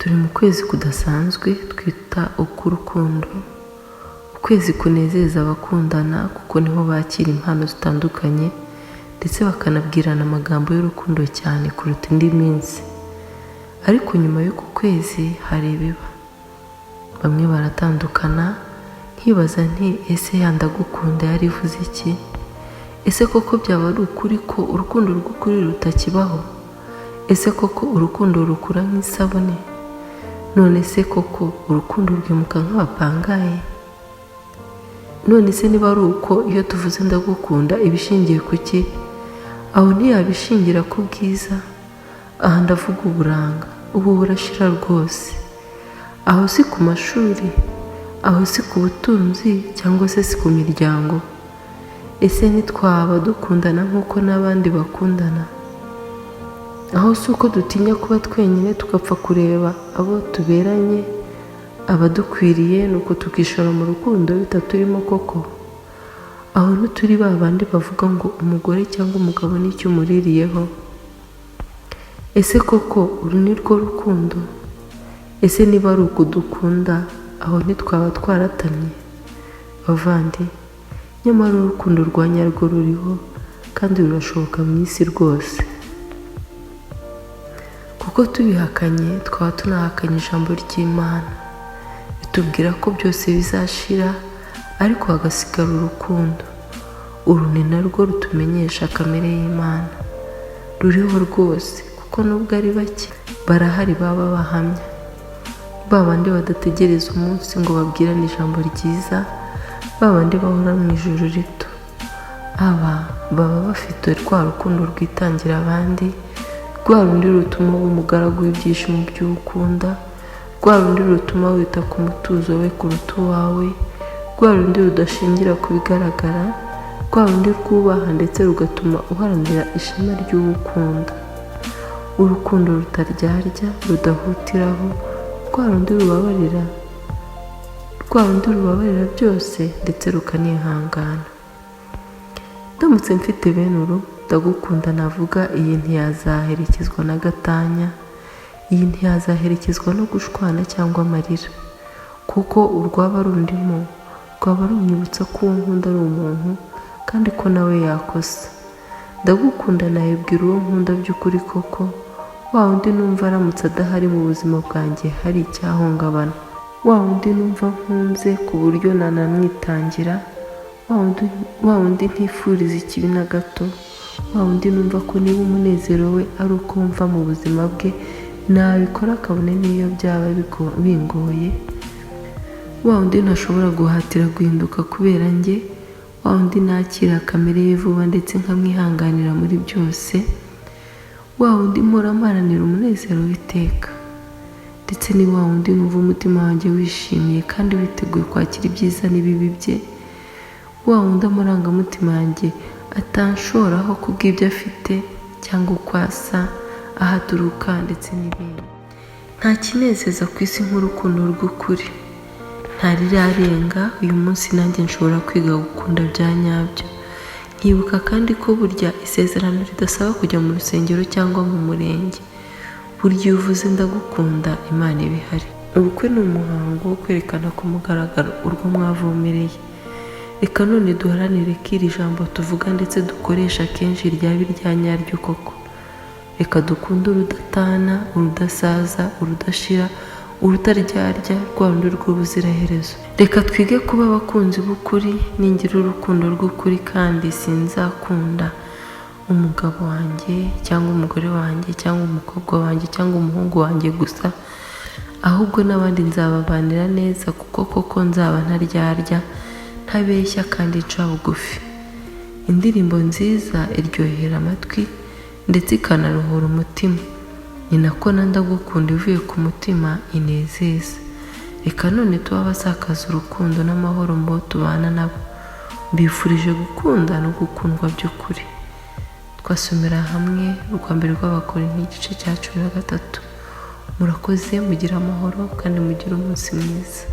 Turi mu kwezi kudasanzwe twita uk'urukundo, ukwezi kunezeza abakundana kuko niho bakira impano zitandukanye ndetse bakanabwirana amagambo y'urukundo cyane kuruta indi minsi. Ariko nyuma y'uku kwezi hari ibiba, bamwe baratandukana, nkibaza nti ese yandagukunda yari ivuze iki? Ese koko byaba ari ukuri ko urukundo rw'ukuri rutakibaho? Ese koko urukundo rukura nk'isabune? None se koko urukundo rwimuka nk'abapangaye? None se niba ari uko iyo tuvuze ndagukunda ibishingiye ku ki? Aho ntiyabishingira ku bwiza? Aha ndavuga uburanga, ubu burashira rwose. Aho si ku mashuri, aho si ku butunzi cyangwa se si ku miryango. Ese ntitwaba dukundana nk'uko n'abandi bakundana? Aho si uko dutinya kuba twenyine tugapfa kureba abo tuberanye, abadukwiriye, nuko tukishora mu rukundo bitaturimo koko? Aho ntituri ba bandi bavuga ngo umugore cyangwa umugabo nicyo umuririyeho? Ese koko uru ni rwo rukundo? Ese niba ari uko dukunda, aho ntitwaba twaratamye? Bavandi, nyamara urukundo rwa nyarwo ruriho kandi rurashoboka mu isi rwose. Kuko tubihakanye twaba tunahakanye ijambo ry'Imana ritubwira ko byose bizashira ariko hagasigara urukundo. Uru ni narwo rutumenyesha kamere y'Imana. Ruriho rwose kuko nubwo ari bake barahari baba bahamya, babandi badategereza umunsi ngo babwirane ijambo ryiza, babandi bahora mu ijuru rito. Aba baba bafite rwa rukundo rwitangira abandi, rwa rundi rutuma uba umugaragu w'ibyishimo by'ukunda, rwa rundi rutuma wita ku mutuzo we kuruta uwawe, rwa rundi rudashingira ku bigaragara, rwa rundi rwubaha ndetse rugatuma uharanira ishema ry'uwukunda. Urukundo rutaryarya, rudahutiraho, rwa rundi rubabarira byose ndetse rukanihangana. Ndamutse mfite bene uru ndagukunda navuga, iyi ntiyazaherekezwa na gatanya, iyi ntiyazaherekezwa no gushwana cyangwa amarira, kuko urwaba rundimo rwaba runyibutsa ko uwo nkunda ari umuntu kandi ko nawe yakosa. Ndagukunda nayibwira uwo nkunda by'ukuri koko, wa wundi numva aramutse adahari mu buzima bwanjye hari icyahungabana, wa wundi numva nkunze ku buryo nanamwitangira, wa wundi ntifuriza ikibi na gato, wa wundi numva ko niba umunezero we ari uko wumva mu buzima bwe nabikora kabone n'iyo byaba bingoye, wa wundi ntashobora guhatira guhinduka kubera njye, wa wundi nakira kamere ye vuba ndetse nkamwihanganira muri byose, wa wundi mpora mparanira umunezero w'iteka, ndetse ni wa wundi numva umutima wanjye wishimiye kandi witeguye kwakira ibyiza n'ibibi bye, wa wundi amarangamutima yanjye atanshoraho kubw'ibyo afite cyangwa uko asa, aho aturuka ndetse n'ibindi. Nta kinezeza ku isi nk'urukundo rw'ukuri, nta rirarenga. Uyu munsi nanjye nshobora kwiga gukunda bya nyabyo, nkibuka kandi ko burya isezerano ridasaba kujya mu rusengero cyangwa mu murenge. Burya iyo uvuze ndagukunda Imana iba ihari. Ubukwe ni umuhango wo kwerekana ku mugaragaro urwo mwavomereye. Reka none duharanire ko iri jambo tuvuga ndetse dukoresha kenshi ryaba irya nyaryo koko. Reka dukunde urudatana, urudasaza, urudashira, urutaryarya, rwa rundi rw'ubuziraherezo. Reka twige kuba abakunzi b'ukuri. Ningira urukundo rw'ukuri kandi sinzakunda umugabo wanjye cyangwa umugore wanjye cyangwa umukobwa wanjye cyangwa umuhungu wanjye gusa, ahubwo n'abandi nzababanira neza kuko koko nzaba ntaryarya, ntabeshya kandi nca bugufi. Indirimbo nziza iryohera amatwi ndetse ikanaruhura umutima, ni nako na ndagukunda ivuye ku mutima inezeza. Reka none tuba abasakaza urukundo n'amahoro mu bo tubana nabo. Mbifurije gukunda no gukundwa by'ukuri. Twasomera hamwe urwa mbere rw'Abakorinto igice cya 13. Murakoze, mugire amahoro kandi mugire umunsi mwiza.